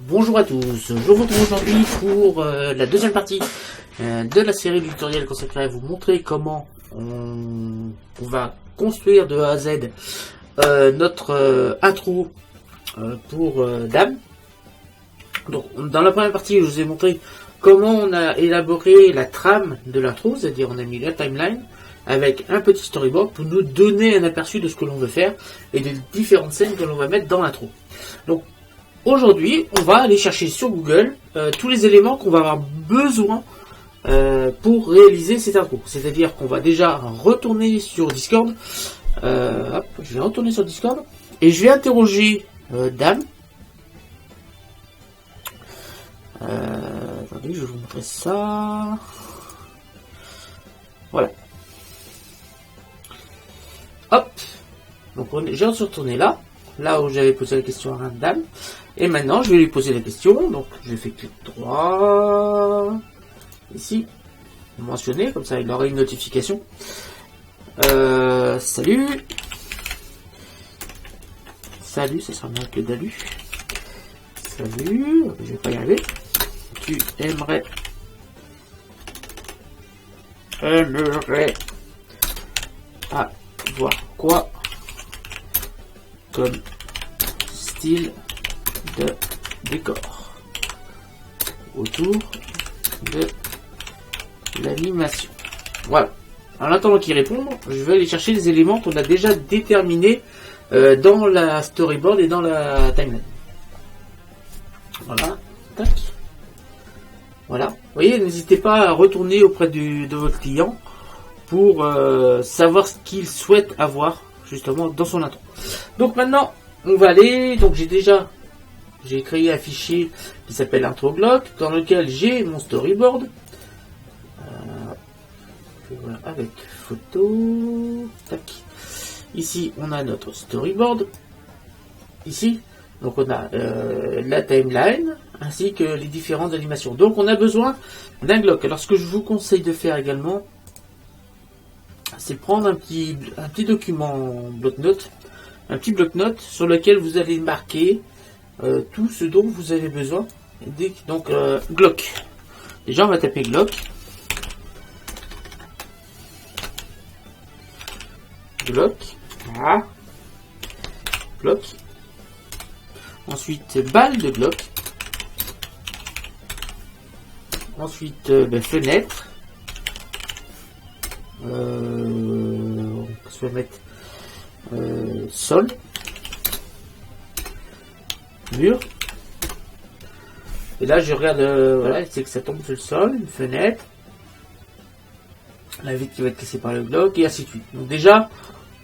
Bonjour à tous, je vous retrouve aujourd'hui pour la deuxième partie de la série de tutoriels consacrée à vous montrer comment on va construire de A à Z notre intro pour Dame. Donc dans la première partie, je vous ai montré comment on a élaboré la trame de l'intro, c'est-à-dire on a mis la timeline avec un petit storyboard pour nous donner un aperçu de ce que l'on veut faire et des différentes scènes que l'on va mettre dans l'intro. Donc aujourd'hui, on va aller chercher sur Google tous les éléments qu'on va avoir besoin pour réaliser cette intro. C'est-à-dire qu'on va déjà retourner sur Discord. Hop, je vais retourner sur Discord et je vais interroger Dame. Attendez, je vais vous montrer ça. Voilà. Hop. Donc j'ai retourné là où j'avais posé la question à Dame. Et maintenant, je vais lui poser la question. Donc, je fais clic droit. Ici. Mentionner, comme ça, il aura une notification. Salut. Salut, ça sera mieux que Dalu. Salut. Je vais pas y arriver. Tu aimerais avoir quoi comme style de décor autour de l'animation. Voilà. En attendant qu'il réponde, je vais aller chercher les éléments qu'on a déjà déterminés dans la storyboard et dans la timeline. Voilà. Tac. Voilà. Vous voyez, n'hésitez pas à retourner auprès de votre client pour savoir ce qu'il souhaite avoir justement dans son intro. Donc maintenant, on va aller. Donc j'ai créé un fichier qui s'appelle IntroGlock dans lequel j'ai mon storyboard avec photo. Tac. Ici, on a notre storyboard. Ici, donc on a la timeline ainsi que les différentes animations. Donc on a besoin d'un Glock. Alors ce que je vous conseille de faire également, c'est prendre un petit document bloc-notes, un petit bloc-notes sur lequel vous allez marquer tout ce dont vous avez besoin. Donc Glock. Déjà on va taper Glock. Glock. Ah. Glock. Ensuite balle de Glock. Ensuite fenêtre. On peut mettre sol, mur, et là je regarde, voilà, c'est que ça tombe sur le sol, une fenêtre, la vitre qui va être cassée par le bloc, et ainsi de suite. Donc déjà,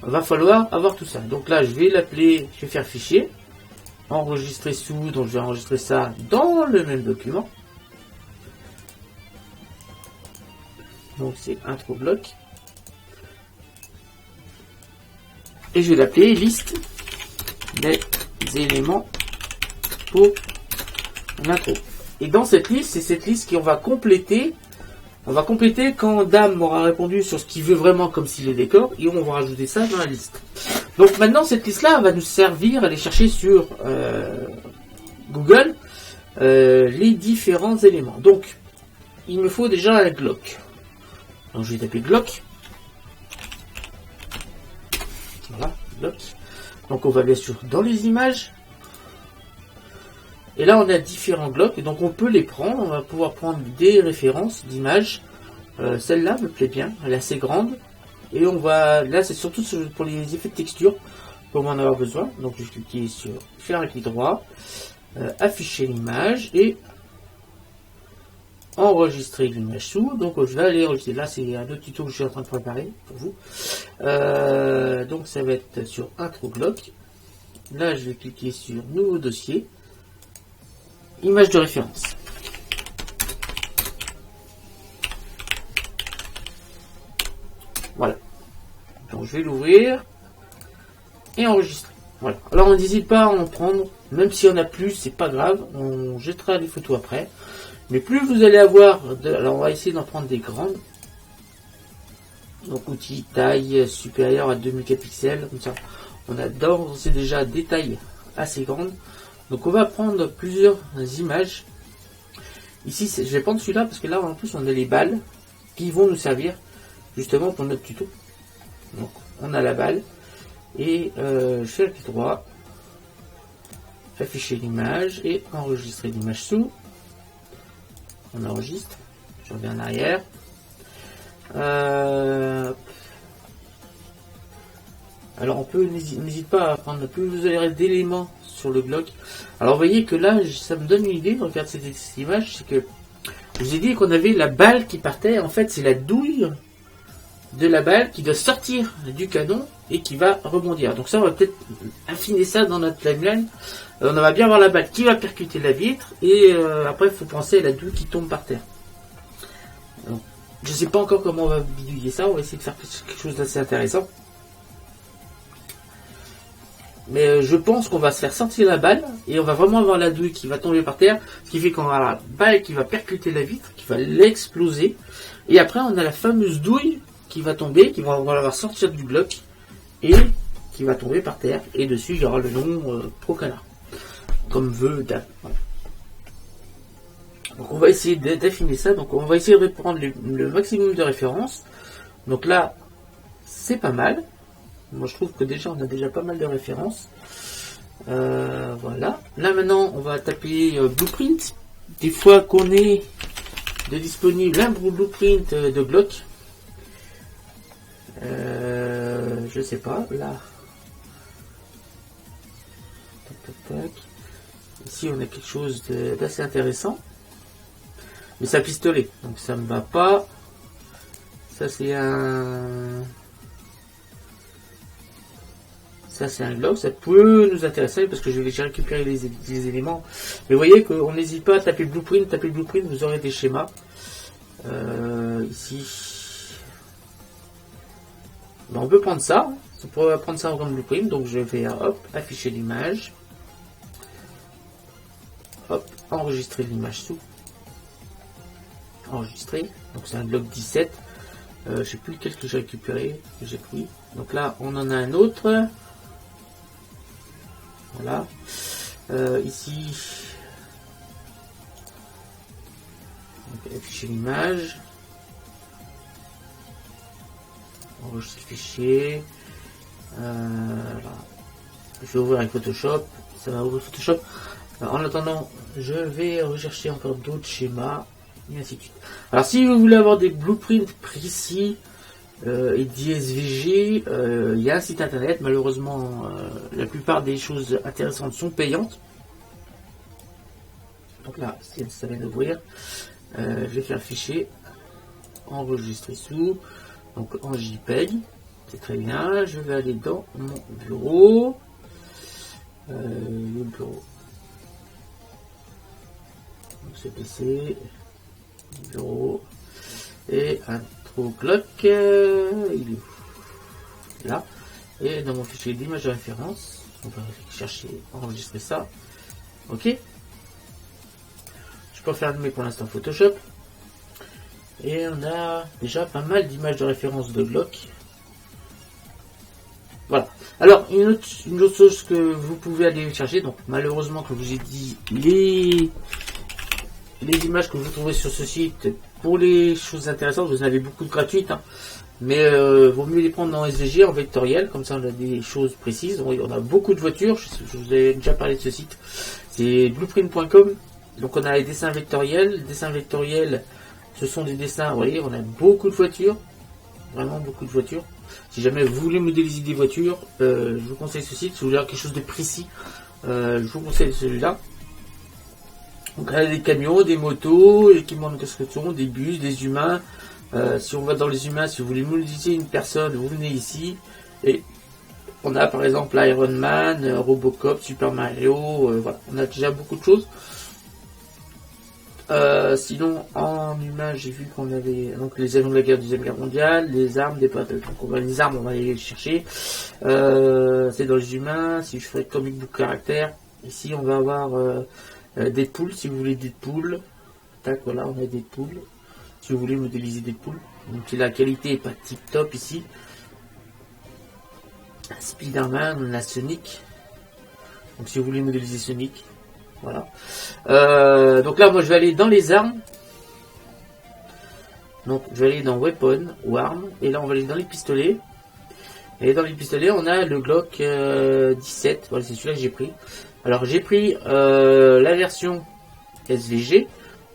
il va falloir avoir tout ça. Donc là, je vais l'appeler, je vais faire fichier, enregistrer sous, donc je vais enregistrer ça dans le même document. Donc c'est intro bloc. Et je vais l'appeler liste des éléments pour l'intro. Et dans cette liste, c'est cette liste qu'on va compléter. On va compléter quand Dame aura répondu sur ce qu'il veut vraiment comme style de décor. Et on va rajouter ça dans la liste. Donc maintenant, cette liste-là va nous servir à aller chercher sur Google les différents éléments. Donc, il me faut déjà un Glock. Donc je vais taper Glock. Voilà, Glock. Donc on va bien sûr dans les images. Et là on a différents Glocks. Et donc on peut les prendre. On va pouvoir prendre des références d'images. Celle-là me plaît bien. Elle est assez grande. Et on va. Là c'est surtout pour les effets de texture qu'on va en avoir besoin. Donc je vais cliquer sur faire un clic droit. Afficher l'image. Et enregistrer l'image sous. Donc je vais aller enregistrer. Là c'est un autre tuto que je suis en train de préparer pour vous. Donc ça va être sur IntroGlock. Là je vais cliquer sur nouveau dossier, image de référence. Voilà. Donc je vais l'ouvrir et enregistrer. Voilà. Alors on n'hésite pas à en prendre, même si on a plus, c'est pas grave, on jettera les photos après. Mais plus vous allez avoir, alors on va essayer d'en prendre des grandes. Donc outil taille supérieure à 2004 pixels, comme ça. On a d'ores et déjà des tailles assez grandes. Donc on va prendre plusieurs images. Ici, je vais prendre celui-là parce que là en plus on a les balles qui vont nous servir justement pour notre tuto. Donc on a la balle et je fais le clic droit, afficher l'image et enregistrer l'image sous. On enregistre, je reviens en arrière. Alors on peut, n'hésite pas à prendre plus vous avez d'éléments sur le bloc. Alors vous voyez que là ça me donne une idée, regarde cette image, c'est que je vous ai dit qu'on avait la balle qui partait, en fait c'est la douille de la balle qui doit sortir du canon et qui va rebondir. Donc ça on va peut-être affiner ça dans notre timeline. On va bien avoir la balle qui va percuter la vitre et après il faut penser à la douille qui tombe par terre. Donc, je ne sais pas encore comment on va bidouiller ça, on va essayer de faire quelque chose d'assez intéressant. Mais je pense qu'on va se faire sortir la balle et on va vraiment avoir la douille qui va tomber par terre, ce qui fait qu'on aura la balle qui va percuter la vitre, qui va l'exploser. Et après on a la fameuse douille qui va tomber, qui va la voir sortir du bloc et qui va tomber par terre. Et dessus il y aura le nom Procana, comme veut Dan. Voilà. Donc on va essayer d'affiner ça, donc on va essayer de prendre le maximum de références. Donc là c'est pas mal. Moi je trouve que déjà on a déjà pas mal de références. Voilà. Là maintenant on va taper Blueprint. Des fois qu'on est disponible un Blueprint de Glock. Je sais pas. Là. Tac, tac, tac. Ici on a quelque chose d'assez intéressant. Mais c'est un pistolet. Donc ça me va pas. Ça c'est un... Ça c'est un Glock, ça peut nous intéresser parce que je vais récupérer les éléments. Mais vous voyez qu'on n'hésite pas à taper Blueprint, vous aurez des schémas. Ici. Ben, on peut prendre ça, on pourrait prendre ça en grande Blueprint, donc je vais hop, afficher l'image. Hop, enregistrer l'image sous. Enregistrer, donc c'est un Glock 17. Je sais plus lequel que j'ai récupéré, que j'ai pris. Donc là on en a un autre. Voilà. Ici, afficher l'image. Enregistrer le fichier. Voilà. Je vais ouvrir avec Photoshop. Ça va ouvrir Photoshop. Alors, en attendant, je vais rechercher encore d'autres schémas. Et ainsi de suite. Alors, si vous voulez avoir des blueprints précis, et d'ISVG, il y a un site internet. Malheureusement la plupart des choses intéressantes sont payantes, donc là ça vient d'ouvrir. Je vais faire fichier, enregistrer sous, donc en JPEG, c'est très bien. Je vais aller dans mon bureau, le bureau, donc c'est PC, bureau et un Glock, il est là, et dans mon fichier d'image de référence, on va chercher, enregistrer ça. Ok, je peux fermer pour l'instant Photoshop, et on a déjà pas mal d'images de référence de Glock. Voilà. Alors une autre chose que vous pouvez aller chercher, donc malheureusement comme je vous ai dit, les images que vous trouvez sur ce site, pour les choses intéressantes, vous en avez beaucoup de gratuites, hein, mais vaut mieux les prendre en SVG, en vectoriel, comme ça on a des choses précises. On a beaucoup de voitures, je vous ai déjà parlé de ce site, c'est blueprint.com, donc on a les dessins vectoriels. Les dessins vectoriels, ce sont des dessins, vous voyez, on a beaucoup de voitures, vraiment beaucoup de voitures. Si jamais vous voulez modéliser des voitures, je vous conseille ce site. Si vous voulez avoir quelque chose de précis, je vous conseille celui-là. Donc là, des camions, des motos, équipements de construction, des bus, des humains. Si on va dans les humains, si vous voulez modéliser une personne, vous venez ici. Et on a par exemple Iron Man, Robocop, Super Mario, voilà. On a déjà beaucoup de choses. Sinon, en humain, j'ai vu qu'on avait donc les avions de la Deuxième Guerre mondiale, les armes, des potes. Donc on va les armes, on va aller les chercher. C'est dans les humains. Si je ferais comic book caractère, ici on va avoir Deadpool, si vous voulez Deadpool. Tac, voilà, on a Deadpool. Si vous voulez modéliser Deadpool. Donc la qualité est pas tip top ici. Spider-Man, on a Sonic. Donc si vous voulez modéliser Sonic, Voilà. Donc là, moi, je vais aller dans les armes. Donc, je vais aller dans Weapon ou Armes. Et là, on va aller dans les pistolets. Et dans les pistolets, on a le Glock 17. Voilà, c'est celui-là que j'ai pris. Alors, j'ai pris la version SVG.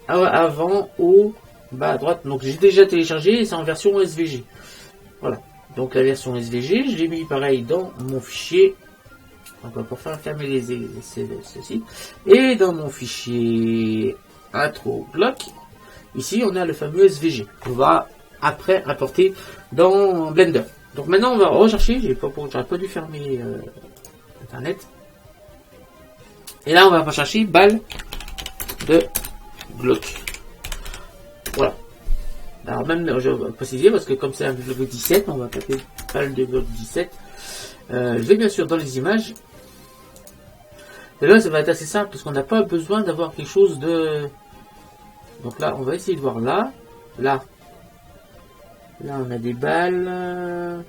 Avant, au bas à droite. Donc, j'ai déjà téléchargé et c'est en version SVG. Voilà. Donc, la version SVG, je l'ai mis pareil dans mon fichier. Donc, pour faire fermer ceci. Et dans mon fichier intro Glock, ici, on a le fameux SVG. On va après importer dans Blender. Donc maintenant, on va rechercher. J'aurais pas dû fermer Internet. Et là, on va rechercher balle de Glock. Voilà. Alors même, je vais préciser parce que comme c'est un Glock 17, on va taper balle de Glock 17. Je vais bien sûr dans les images. Et là, ça va être assez simple parce qu'on n'a pas besoin d'avoir quelque chose de... Donc là, on va essayer de voir là. Là, on a des balles.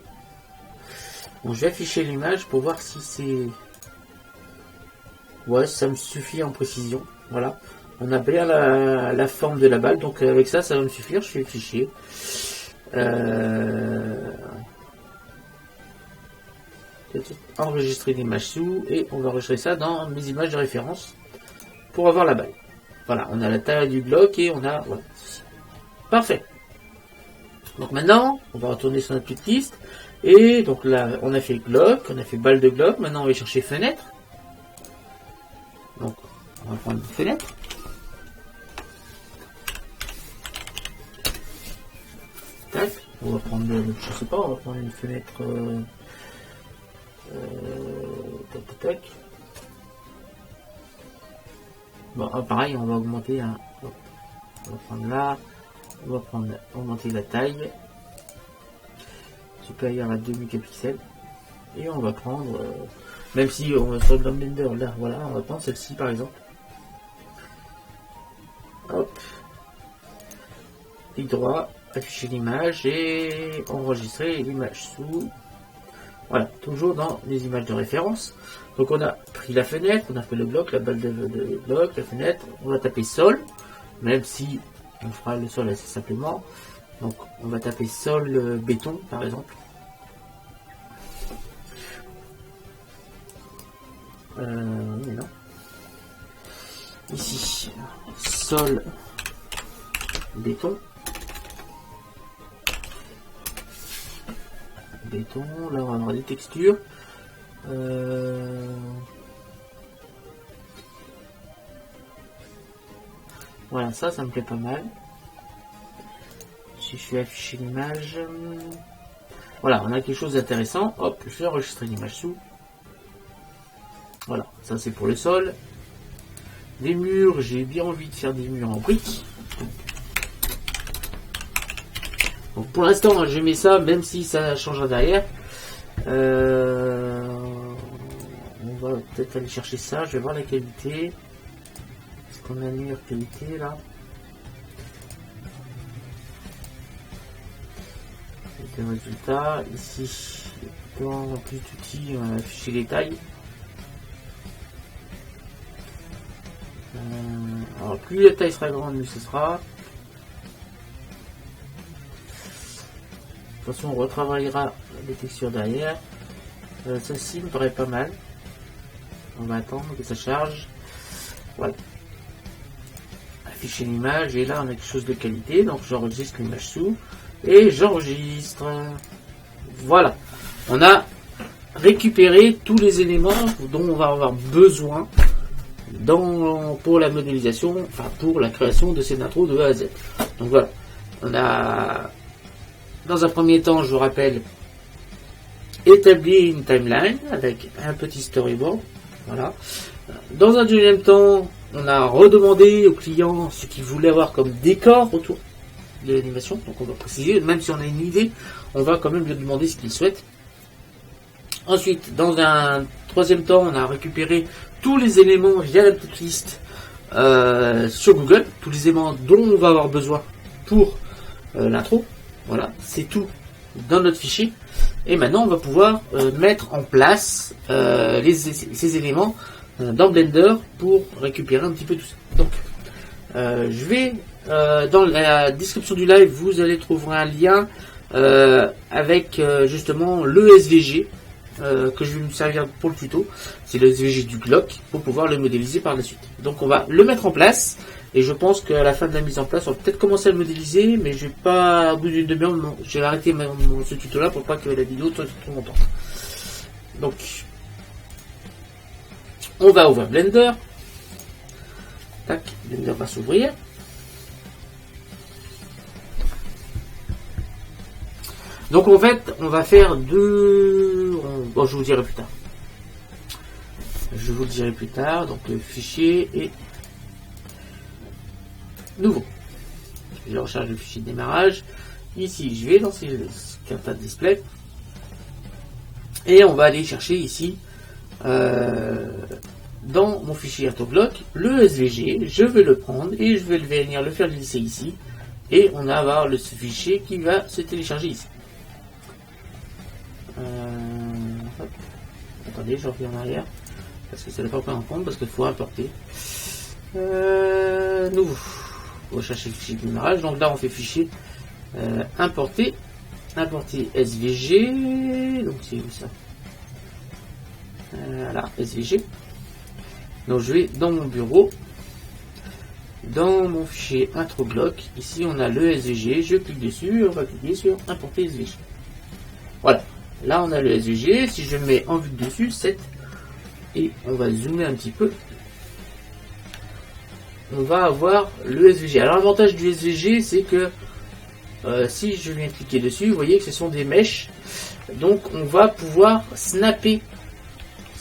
Bon, je vais afficher l'image pour voir si c'est... Ouais, ça me suffit en précision. Voilà. On a bien la forme de la balle. Donc avec ça, ça va me suffire. Je fais le fichier. Enregistrer l'image sous. Et on va enregistrer ça dans mes images de référence. Pour avoir la balle. Voilà, on a la taille du bloc et on a... Voilà. Parfait. Donc maintenant, on va retourner sur notre petite liste. Et donc là, on a fait Glock, on a fait balle de Glock. Maintenant, on va chercher fenêtre. Donc, on va prendre une fenêtre. Tac. On va prendre, je sais pas, on va prendre une fenêtre... tac, tac. Bon, pareil, on va augmenter un... On va prendre là. On va prendre, augmenter la taille. Supérieure à 2 mégapixels. Et on va prendre... même si on va sur le Blender, là, voilà, on va prendre celle-ci par exemple. Hop. Clic droit, afficher l'image et enregistrer l'image sous. Voilà, toujours dans les images de référence. Donc on a pris la fenêtre, on a fait le bloc, la balle de bloc, la fenêtre, on va taper sol, même si on fera le sol assez simplement. Donc on va taper sol béton par exemple. Non. Ici, sol béton. Béton, là on va avoir des textures. Voilà, ça me plaît pas mal. Si je fais afficher l'image, voilà, on a quelque chose d'intéressant. Hop, je vais enregistrer l'image sous. Voilà, ça c'est pour le sol. Les murs, j'ai bien envie de faire des murs en briques. Donc pour l'instant, je mets ça, même si ça changera derrière. On va peut-être aller chercher ça. Je vais voir la qualité. Est-ce qu'on a une meilleure qualité là? Le résultat ici, dans plus d'outils, on va afficher les tailles. Alors plus la taille sera grande, mieux ce sera. De toute façon, on retravaillera les textures derrière. Celle-ci me paraît pas mal. On va attendre que ça charge. Voilà. Afficher l'image et là on a quelque chose de qualité. Donc j'enregistre l'image sous et j'enregistre. Voilà. On a récupéré tous les éléments dont on va avoir besoin pour la modélisation, enfin pour la création de cette intro de A à Z. Donc voilà. On a, dans un premier temps, je vous rappelle, établi une timeline avec un petit storyboard. Voilà. Dans un deuxième temps, on a redemandé au client ce qu'il voulait avoir comme décor autour de l'animation. Donc on va préciser, même si on a une idée, on va quand même lui demander ce qu'il souhaite. Ensuite, dans un troisième temps, on a récupéré tous les éléments via la petite liste sur Google, tous les éléments dont on va avoir besoin pour l'intro. Voilà, c'est tout dans notre fichier. Et maintenant, on va pouvoir mettre en place ces éléments dans Blender pour récupérer un petit peu tout ça. Donc, je vais dans la description du live, vous allez trouver un lien avec justement le SVG que je vais me servir pour le tuto. C'est le SVG du Glock pour pouvoir le modéliser par la suite. Donc, on va le mettre en place. Et je pense qu'à la fin de la mise en place, on va peut-être commencer à le modéliser, mais je vais pas, au bout d'une demi-heure, j'ai arrêté ce tuto-là pour pas que la vidéo soit trop longtemps. Donc, on va ouvrir Blender. Tac, Blender va s'ouvrir. Donc en fait, on va faire deux... Bon, je vous dirai plus tard. Je vous le dirai plus tard. Donc le fichier est nouveau. Je recharge le fichier de démarrage. Ici, je vais lancer le Scatad Display. Et on va aller chercher ici, dans mon fichier Autoglock, le SVG. Je vais le prendre et je vais venir le faire glisser ici. Et on va avoir le fichier qui va se télécharger ici. Attendez, je reviens en arrière. Parce que ça ne va pas prendre en compte, parce qu'il faut importer. Nouveau. On va chercher le fichier de démarrage. Donc là, on fait fichier importer. Importer SVG. Donc c'est où ça? Voilà, SVG. Donc je vais dans mon bureau. Dans mon fichier Introglock. Ici, on a le SVG. Je clique dessus. On va cliquer sur importer SVG. Voilà. Là, on a le SVG. Si je mets en vue de dessus, 7. Et on va zoomer un petit peu. On va avoir le SVG. Alors l'avantage du SVG, c'est que si je viens cliquer dessus, vous voyez que ce sont des mèches. Donc on va pouvoir snapper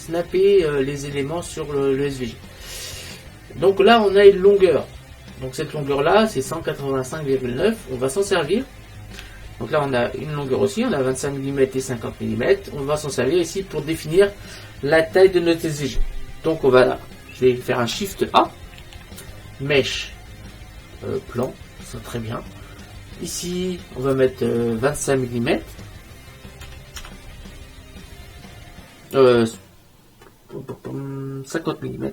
les éléments sur le SVG. Donc là on a une longueur. Donc cette longueur là c'est 185,9. On va s'en servir. Donc là on a une longueur aussi, on a 25 mm et 50 mm. On va s'en servir ici pour définir la taille de notre SVG. Donc on va là, je vais faire un Shift A. Mèche plan, ça très bien. Ici, on va mettre 25 mm. 50 mm.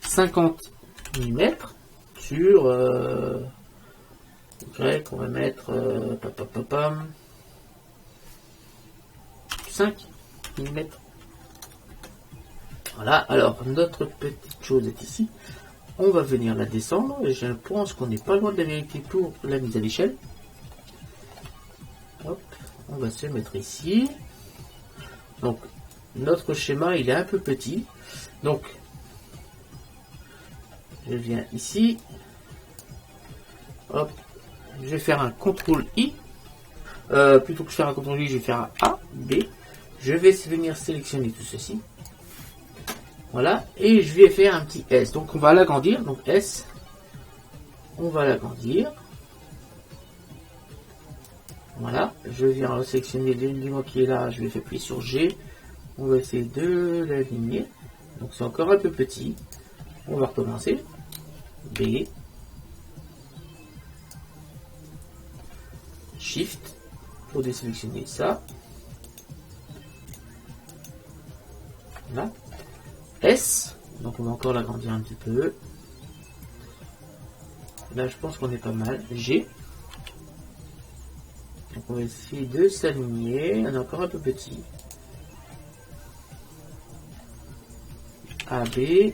50 mm sur Y, on va mettre 5 mm. Voilà, alors notre petite chose est ici. On va venir la descendre et je pense qu'on n'est pas loin de la vérité pour la mise à l'échelle. Hop, on va se mettre ici. Donc notre schéma il est un peu petit. Donc je viens ici. Hop, je vais faire un CTRL I. Plutôt que de faire un CTRL I, je vais faire un A, B. Je vais venir sélectionner tout ceci. Voilà, et je vais faire un petit S. Donc on va l'agrandir, donc S. On va l'agrandir. Voilà, je viens sélectionner l'élément qui est là, je vais appuyer sur G. On va essayer de l'aligner. Donc c'est encore un peu petit. On va recommencer. B. Shift pour désélectionner ça. Voilà. S, donc on va encore l'agrandir un petit peu. Là je pense qu'on est pas mal. G. Donc on va essayer de s'aligner. On est encore un peu petit. A, B.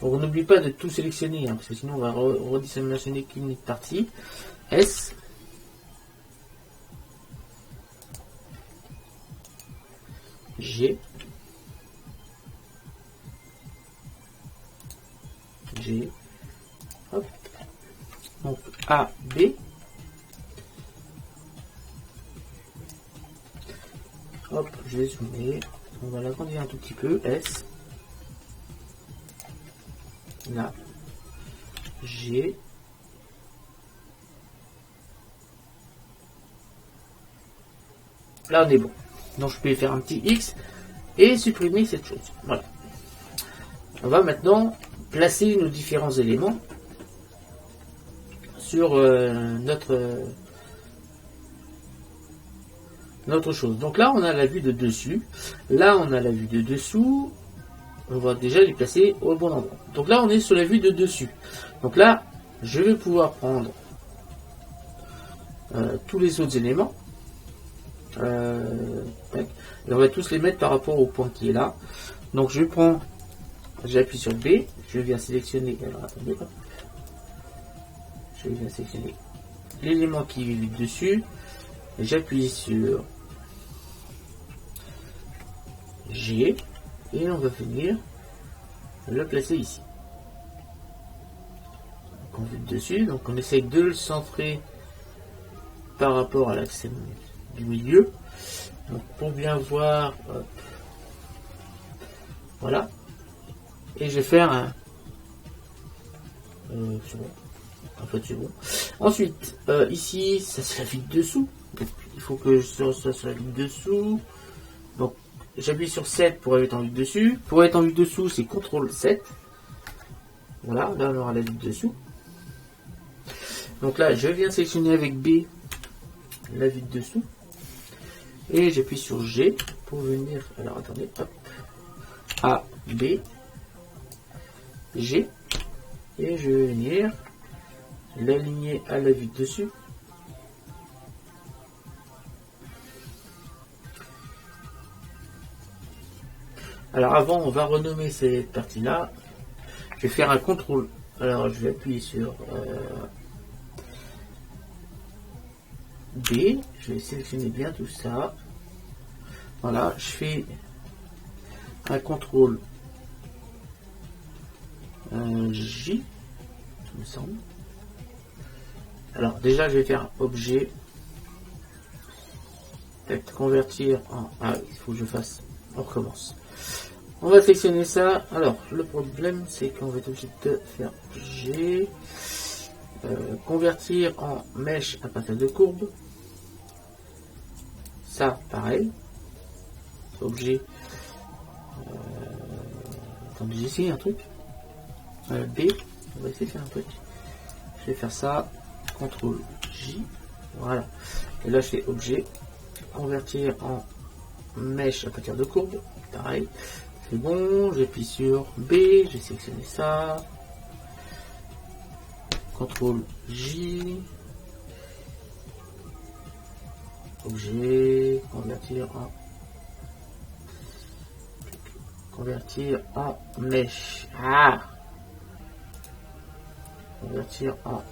Bon, on n'oublie pas de tout sélectionner, hein, parce que sinon on va redimensionner qu'une partie. S. G. G. Hop. Donc A, B. Hop, je vais zoomer. On va l'agrandir un tout petit peu. S. Là. G. Là on est bon. Donc je peux faire un petit X et supprimer cette chose. Voilà. On va maintenant placer nos différents éléments sur autre chose. Donc là, on a la vue de dessus. Là, on a la vue de dessous. On va déjà les placer au bon endroit. Donc là, on est sur la vue de dessus. Donc là, je vais pouvoir prendre tous les autres éléments. Et on va tous les mettre par rapport au point qui est là. Donc je prends, j'appuie sur B, je viens sélectionner. Alors attendez, hop. Je viens sélectionner l'élément qui est dessus. J'appuie sur G et on va venir le placer ici. Donc on vue dessus, donc on essaye de le centrer par rapport à l'axe du milieu. Donc pour bien voir, hop, voilà. Et je vais faire un. C'est bon. En fait, c'est bon. Ensuite, ici, ça c'est la vue de dessous. Donc, il faut que je sois sur la vue de dessous. Donc, j'appuie sur 7 pour être en vue de dessus. Pour être en vue de dessous, c'est CTRL 7. Voilà, là on aura la vue de dessous. Donc là, je viens sélectionner avec B la vue de dessous. Et j'appuie sur G pour venir. Alors attendez, hop. A, B, G. Et je vais venir l'aligner à la vue de dessus. Alors avant, on va renommer cette partie-là. Je vais faire un contrôle. Alors je vais appuyer sur B. Je vais sélectionner bien tout ça. Voilà, je fais un contrôle J, il me semble. Alors déjà, je vais faire objet. Convertir en. Ah, il faut que je fasse. On recommence. On va sélectionner ça. Alors, le problème, c'est qu'on va être obligé de faire G. Convertir en mèche à partir de courbe. Ça, pareil. Objet. Attendez, j'ai essayé un truc. B. On va essayer de faire un truc. Je vais faire ça. CTRL J. Voilà. Et là, je fais objet. Convertir en mèche à partir de courbe. Pareil. C'est bon. J'appuie sur B. J'ai sélectionné ça. CTRL J. Objet. Convertir en mèche. Ah. Convertir en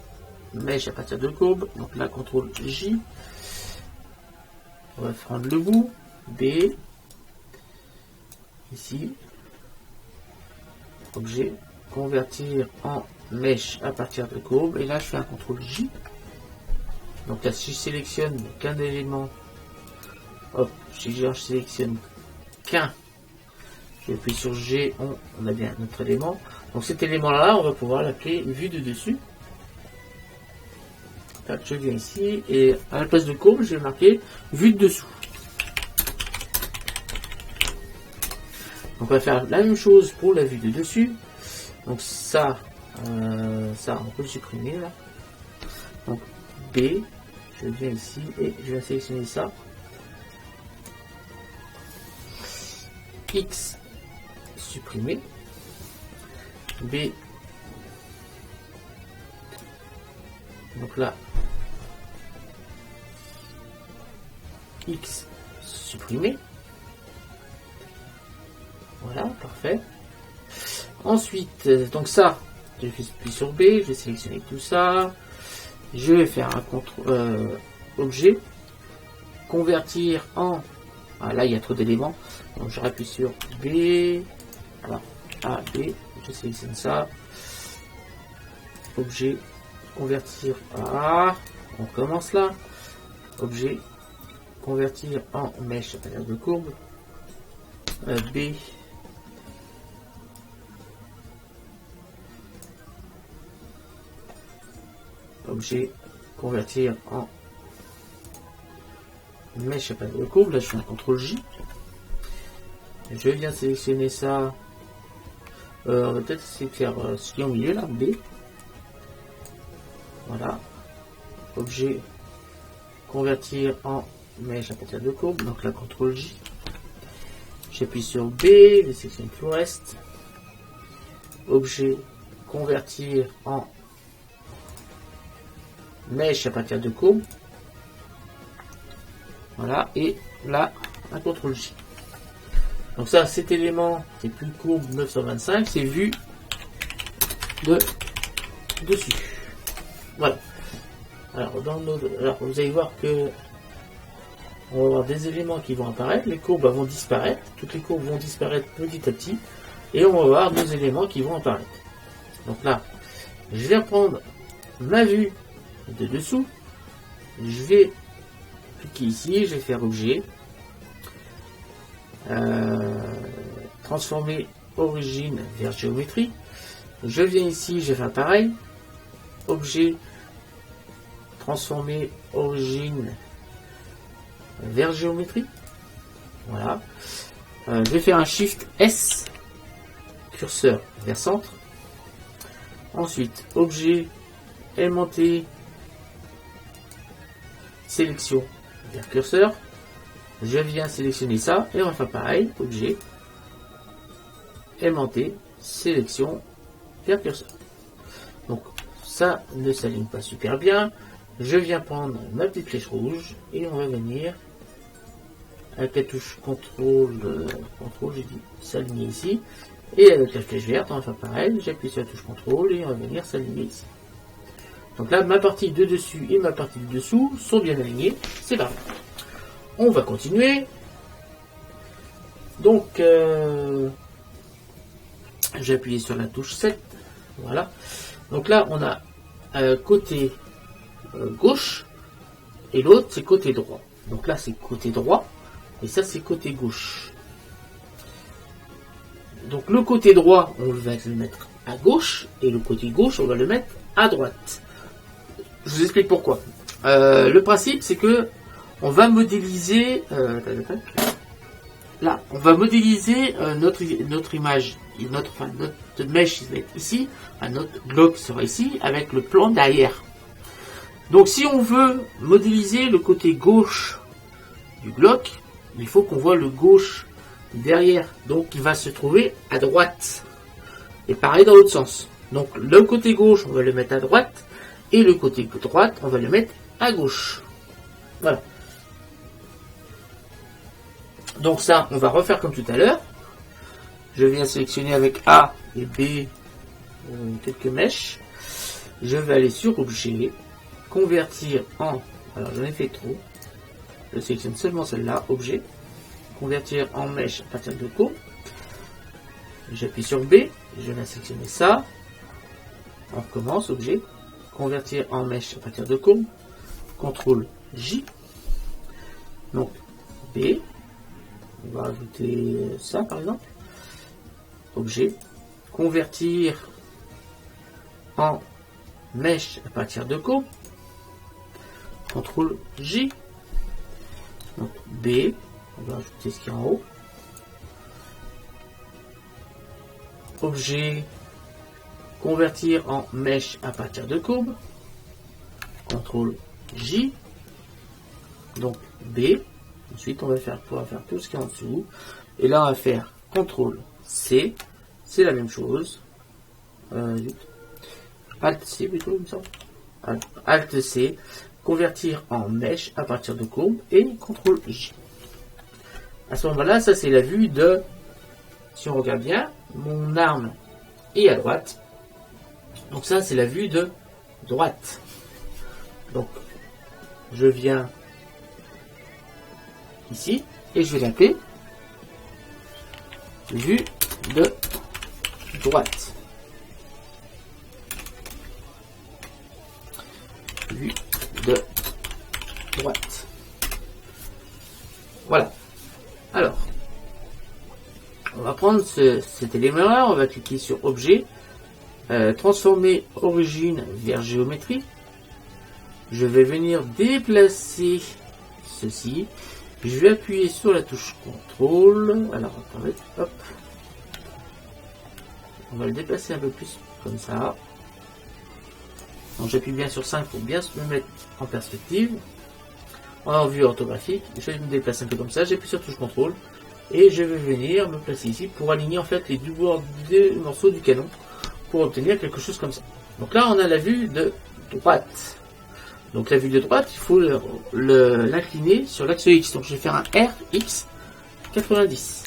mèche à partir de courbe. Donc là, CTRL J. On va prendre le bout. B. Ici. Objet. Convertir en mèche à partir de courbe. Et là, je fais un CTRL J. Donc là, si je sélectionne qu'un élément, hop, si je sélectionne qu'un, j'appuie sur G, on a bien notre élément. Donc cet élément-là, on va pouvoir l'appeler vue de dessus. Là, je viens ici et à la place de courbe, je vais marquer vue de dessous. Donc on va faire la même chose pour la vue de dessus. Donc ça, ça on peut le supprimer là. Donc B, je viens ici et je vais sélectionner ça. X, supprimer. B. Donc là, X, supprimer. Voilà, parfait. Ensuite, donc ça, je fais sur B, je vais sélectionner tout ça. Je vais faire un contrôle objet, convertir en. Ah, là, il y a trop d'éléments. Donc, je rappuie sur B. Alors, A, B. Je sélectionne ça. Objet, convertir à. On commence là. Objet, convertir en mèche à partir de courbe. B. Objet, convertir en mèche à partir de courbe. Là, je fais un CTRL J. Je viens sélectionner ça. On va peut-être essayer de faire ce qui est au milieu là, B. Voilà. Objet, convertir en mèche à partir de courbe, donc la CTRL J. J'appuie sur B, je sélectionne tout le reste. Objet, convertir en mèche à partir de courbe. Voilà, et là, un CTRL J. Donc ça, cet élément, c'est plus courbe 925, c'est vu de dessus. Voilà. Alors, alors vous allez voir que on va avoir des éléments qui vont apparaître, les courbes vont disparaître, toutes les courbes vont disparaître petit à petit, et on va avoir deux éléments qui vont apparaître. Donc là, je vais reprendre ma vue de dessous, je vais cliquer ici, je vais faire objet, transformer origine vers géométrie, je viens ici, je vais faire pareil, objet, transformer origine vers géométrie. Voilà. Je vais faire un Shift S, curseur vers centre. Ensuite, objet, aimanté, sélection vers curseur. Je viens sélectionner ça et on va faire pareil. Objet, aimanté, sélection vers curseur. Donc, ça ne s'aligne pas super bien. Je viens prendre ma petite flèche rouge et on va venir avec la touche CTRL, j'ai dit s'aligner ici, et avec la flèche verte on va faire pareil, j'appuie sur la touche CTRL et on va venir s'aligner ici. Donc là ma partie de dessus et ma partie de dessous sont bien alignées, c'est parfait. On va continuer. Donc j'ai appuyé sur la touche 7, voilà. Donc là on a côté gauche et l'autre c'est côté droit. Donc là c'est côté droit et ça c'est côté gauche. Donc le côté droit on va le mettre à gauche et le côté gauche on va le mettre à droite. Je vous explique pourquoi. Le principe c'est que on va modéliser là on va modéliser notre image, notre mèche va être ici, notre bloc sera ici avec le plan derrière. Donc si on veut modéliser le côté gauche du bloc, il faut qu'on voit le gauche derrière. Donc il va se trouver à droite. Et pareil dans l'autre sens. Donc le côté gauche, on va le mettre à droite. Et le côté droite, on va le mettre à gauche. Voilà. Donc ça, on va refaire comme tout à l'heure. Je viens sélectionner avec A et B quelques mèches. Je vais aller sur Objet. Convertir en, alors j'en ai fait trop, je sélectionne seulement celle-là, objet, convertir en mèche à partir de courbe, j'appuie sur B, je vais sélectionner ça, on recommence, objet, convertir en mèche à partir de courbe, CTRL J, donc B, on va ajouter ça par exemple, objet, convertir en mèche à partir de courbe, CTRL J, donc B, on va ajouter ce qui est en haut, objet, convertir en mèche à partir de courbe, CTRL J, donc B, ensuite on va pouvoir faire tout ce qui est en dessous, et là on va faire CTRL C, c'est la même chose, Alt C plutôt, comme ça, Alt C, convertir en mèche à partir de courbe et CTRL J. À ce moment-là, ça c'est la vue de, si on regarde bien, mon arme est à droite. Donc ça c'est la vue de droite. Donc je viens ici et je vais l'appeler vue de droite. Vue de droite. Voilà. Alors, on va prendre cet élément-là, on va cliquer sur Objet, transformer origine vers géométrie. Je vais venir déplacer ceci. Je vais appuyer sur la touche CTRL. Alors, attendez, hop. On va le déplacer un peu plus comme ça. Donc j'appuie bien sur 5 pour bien se mettre en perspective. en vue orthographique. Je me déplace un peu comme ça, j'appuie sur touche contrôle et je vais venir me placer ici pour aligner en fait les deux morceaux du canon pour obtenir quelque chose comme ça. Donc là on a la vue de droite. Donc la vue de droite, il faut l'incliner sur l'axe X. Donc je vais faire un RX 90.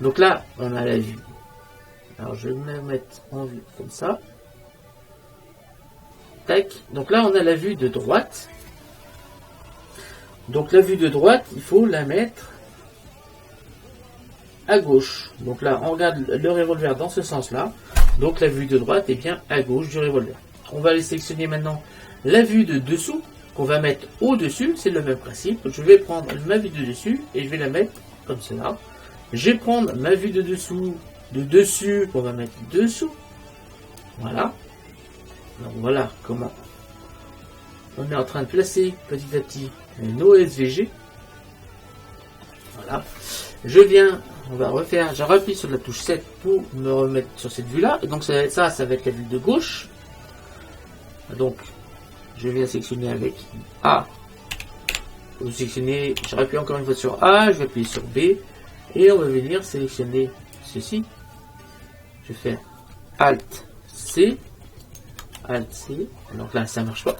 Donc là on a la vue. Alors je vais me mettre en vue comme ça. Tac. Donc là on a la vue de droite. Donc la vue de droite, il faut la mettre à gauche. Donc là, on regarde le revolver dans ce sens-là. Donc la vue de droite est bien à gauche du revolver. On va aller sélectionner maintenant la vue de dessous, qu'on va mettre au-dessus. C'est le même principe. Je vais prendre ma vue de dessus et je vais la mettre comme cela. Je vais prendre ma vue de dessus, qu'on va mettre dessous. Voilà. Donc voilà comment on est en train de placer petit à petit nos SVG. Voilà. Je viens, on va refaire, je rappuie sur la touche 7 pour me remettre sur cette vue-là. Et donc ça va être la vue de gauche. Donc, je viens sélectionner avec A. Vous sélectionnez, je rappuie encore une fois sur A, je vais appuyer sur B. Et on va venir sélectionner ceci. Je vais faire Alt C. Alt C. Donc là, ça marche pas.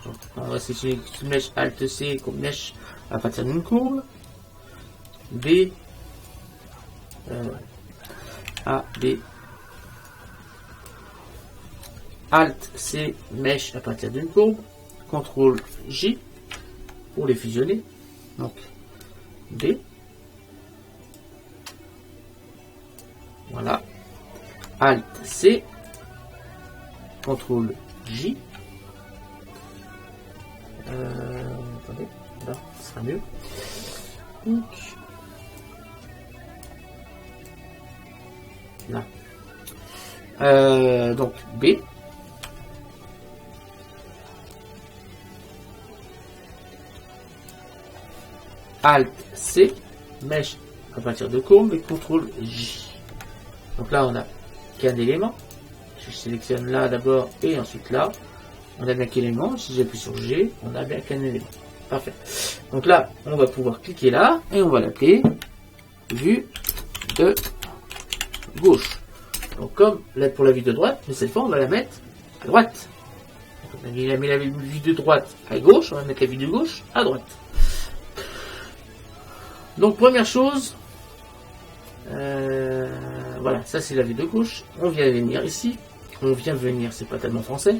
Donc, on va sélectionner une mèche Alt C comme mèche à partir d'une courbe. B. A, B. Alt C, mèche à partir d'une courbe. CTRL J pour les fusionner. Donc B. Voilà. Alt C. CTRL J. Attendez, là, ce sera mieux. Donc, là. Donc B. Alt C, mèche à partir de courbe et CTRL J. Donc là on a qu'un élément. Je sélectionne là d'abord et ensuite là. On a bien qu'un élément. Si j'appuie sur G, on a bien qu'un élément. Parfait. Donc là, on va pouvoir cliquer là et on va l'appeler vue de gauche. Donc comme pour la vue de droite, mais cette fois on va la mettre à droite. On a mis la vue de droite à gauche, on va mettre la vue de gauche à droite. Donc première chose, voilà, ça c'est la vue de gauche. On vient venir ici. C'est pas tellement français,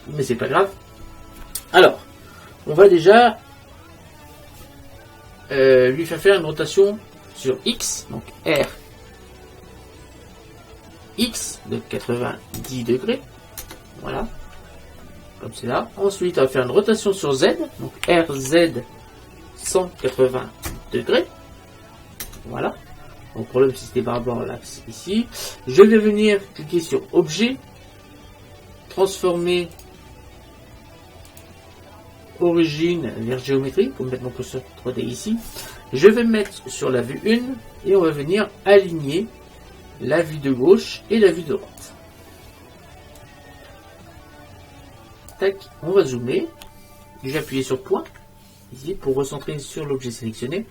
mais c'est pas grave. Alors, on va déjà lui faire une rotation sur X, donc R X de 90 degrés, voilà, comme c'est là. Ensuite, on va faire une rotation sur Z, donc RZ 180 degrés, voilà. Donc problème si c'était par rapport à l'axe ici. Je vais venir cliquer sur Objet, transformer origine vers géométrie, pour mettre mon curseur 3D ici. Je vais me mettre sur la vue 1 et on va venir aligner la vue de gauche et la vue de droite. Tac, on va zoomer. J'ai appuyé sur point ici pour recentrer sur l'objet sélectionné.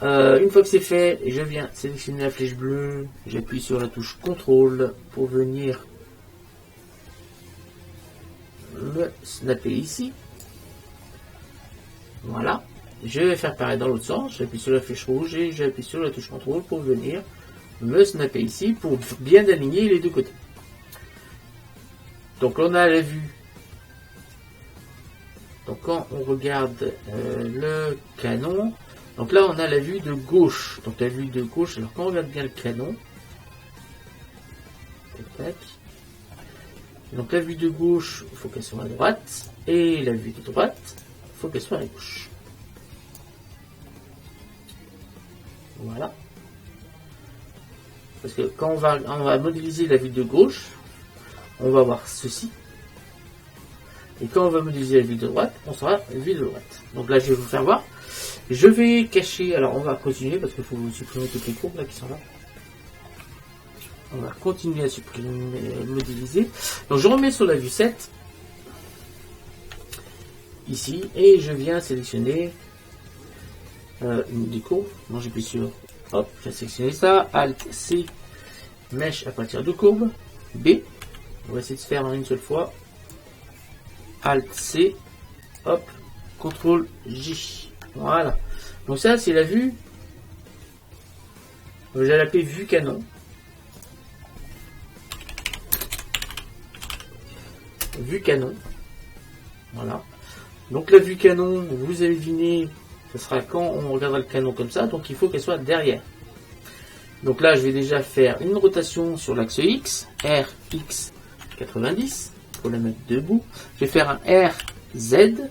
Une fois que c'est fait, je viens sélectionner la flèche bleue. J'appuie sur la touche CTRL pour venir le snapper ici. Voilà. Je vais faire pareil dans l'autre sens. J'appuie sur la flèche rouge et j'appuie sur la touche CTRL pour venir me snapper ici pour bien aligner les deux côtés. Donc on a la vue. Donc quand on regarde le canon, donc là on a la vue de gauche. Donc la vue de gauche, alors quand on regarde bien le canon, tac, donc la vue de gauche, il faut qu'elle soit à droite, et la vue de droite, il faut qu'elle soit à gauche. Voilà. Parce que quand on va modéliser la vue de gauche, on va voir ceci. Et quand on va modéliser la vue de droite, on sera la vue de droite. Donc là, je vais vous faire voir. Je vais cacher, alors on va continuer parce qu'il faut supprimer toutes les courbes là qui sont là. On va continuer à supprimer, modéliser. Donc je remets sur la vue 7. ici et je viens sélectionner une des courbes. Non, j'appuie sur, hop, j'ai sélectionné ça, Alt C, mèche à partir de courbe, B, on va essayer de se faire en une seule fois, Alt C, hop, CTRL J, voilà. Donc ça c'est la vue, je vais l'appeler vue canon. Vue canon, voilà. Donc la vue canon, vous avez deviné, ce sera quand on regardera le canon comme ça, donc il faut qu'elle soit derrière. Donc là je vais déjà faire une rotation sur l'axe X, RX 90, pour la mettre debout. Je vais faire un RZ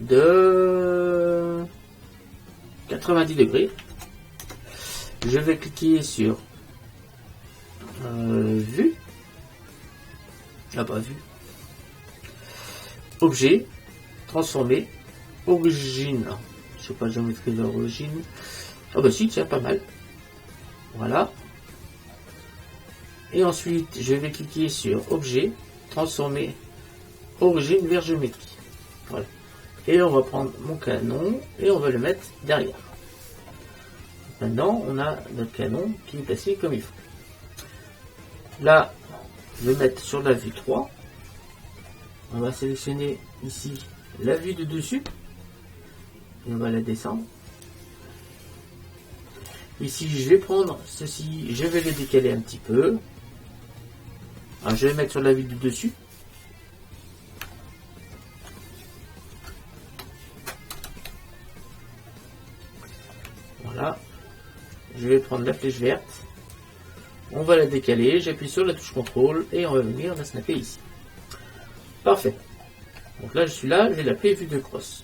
de 90 degrés. Je vais cliquer sur vue. Ah bah vue. Objet, transformer, origine. Je sais pas, géométrie vers origine. Ah bah si, tiens, pas mal. Voilà. Et ensuite, je vais cliquer sur objet, transformer, origine vers géométrie. Voilà. Et on va prendre mon canon et on va le mettre derrière. Maintenant, on a notre canon qui est placé comme il faut. Là, je vais mettre sur la vue 3. On va sélectionner ici la vue de dessus. Et on va la descendre. Ici, je vais prendre ceci, je vais le décaler un petit peu. Alors, je vais mettre sur la vue du dessus. Voilà. Je vais prendre la flèche verte. On va la décaler, j'appuie sur la touche CTRL et on va venir la snapper ici. Parfait. Donc là, je suis là, je vais l'appeler vue de cross.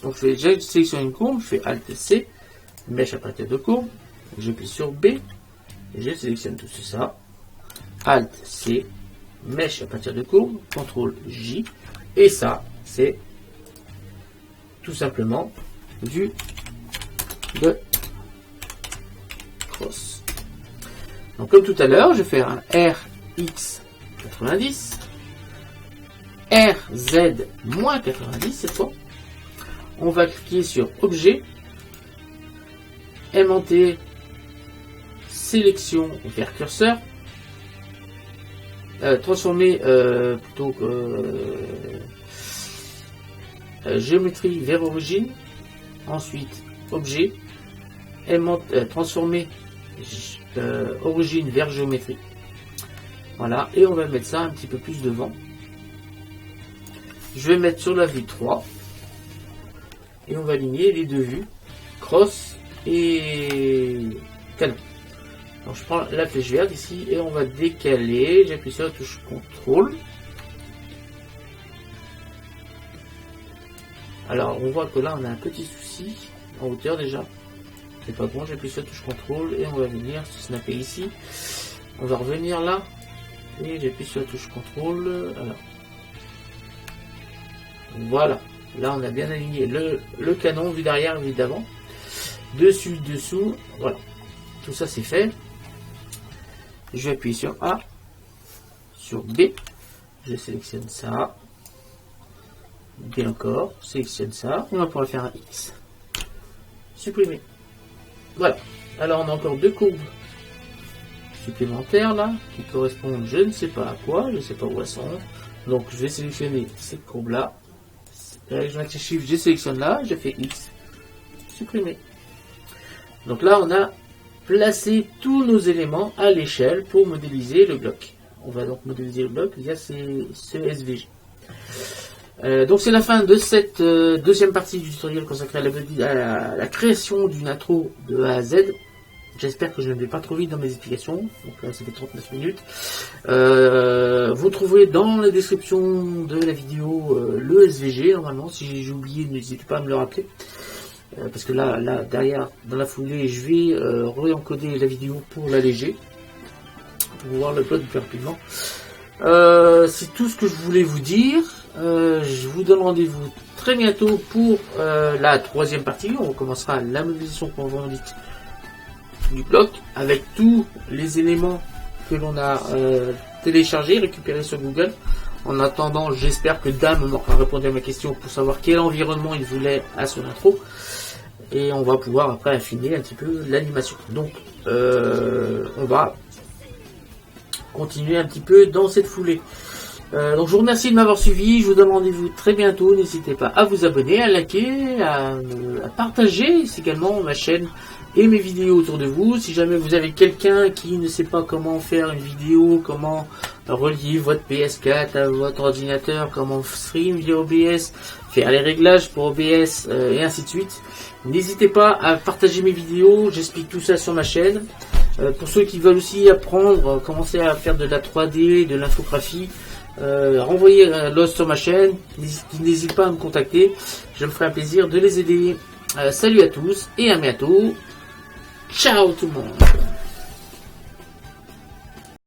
Donc je vais déjà sélectionner une courbe, je fais Alt C, mèche à partir de courbe, j'appuie sur B, et je sélectionne tout ça. Alt C, mèche à partir de courbe, CTRL J, et ça, c'est tout simplement vue de cross. Donc comme tout à l'heure, je vais faire un RX 90, RZ moins 90 cette fois. On va cliquer sur objet, aimanté, sélection vers curseur, transformer plutôt géométrie vers origine, ensuite objet, transformer origine vers géométrie. Voilà, et on va mettre ça un petit peu plus devant. Je vais mettre sur la vue 3 et on va aligner les deux vues, cross et canon. Donc je prends la flèche verte ici et on va décaler, j'appuie sur la touche CTRL. Alors on voit que là on a un petit souci en hauteur déjà. C'est pas bon, j'appuie sur la touche CTRL et on va venir se snapper ici. On va revenir là et j'appuie sur la touche CTRL. Alors. Voilà, là on a bien aligné le canon, vue d'arrière, vue d'avant, dessus, dessous, voilà, tout ça c'est fait. Je vais appuyer sur A, sur B, je sélectionne ça, B encore, sélectionne ça, on va pouvoir faire un X, supprimer. Voilà, alors on a encore deux courbes supplémentaires là, qui correspondent je ne sais pas à quoi, je ne sais pas où elles sont, donc je vais sélectionner cette courbe là. Je Shift, je sélectionne là, je fais X, supprimer. Donc là, on a placé tous nos éléments à l'échelle pour modéliser le bloc. On va donc modéliser le bloc via ce SVG. Donc c'est la fin de cette deuxième partie du tutoriel consacré à la création d'une intro de A à Z. J'espère que je ne vais pas trop vite dans mes explications. Donc là, ça fait 39 minutes. Vous trouverez dans la description de la vidéo le SVG. Normalement, si j'ai oublié, n'hésitez pas à me le rappeler. Parce que là, derrière, dans la foulée, je vais réencoder la vidéo pour l'alléger. Pour voir le plot plus rapidement. C'est tout ce que je voulais vous dire. Je vous donne rendez-vous très bientôt pour la troisième partie. On recommencera la modélisation conventionnelle du bloc avec tous les éléments que l'on a téléchargés, récupérés sur Google. En attendant, j'espère que Dame m'aura répondu à ma question pour savoir quel environnement il voulait à son intro. Et on va pouvoir après affiner un petit peu l'animation. Donc, on va continuer un petit peu dans cette foulée. Donc je vous remercie de m'avoir suivi, je vous donne rendez-vous très bientôt, n'hésitez pas à vous abonner, à liker, à partager également ma chaîne et mes vidéos autour de vous. Si jamais vous avez quelqu'un qui ne sait pas comment faire une vidéo, comment relier votre PS4 à votre ordinateur, comment stream via OBS, faire les réglages pour OBS et ainsi de suite, n'hésitez pas à partager mes vidéos, j'explique tout ça sur ma chaîne. Pour ceux qui veulent aussi apprendre, commencer à faire de la 3D, de l'infographie, renvoyez l'os sur ma chaîne, n'hésitez pas à me contacter, je me ferai un plaisir de les aider. Salut à tous et à bientôt, ciao tout le monde.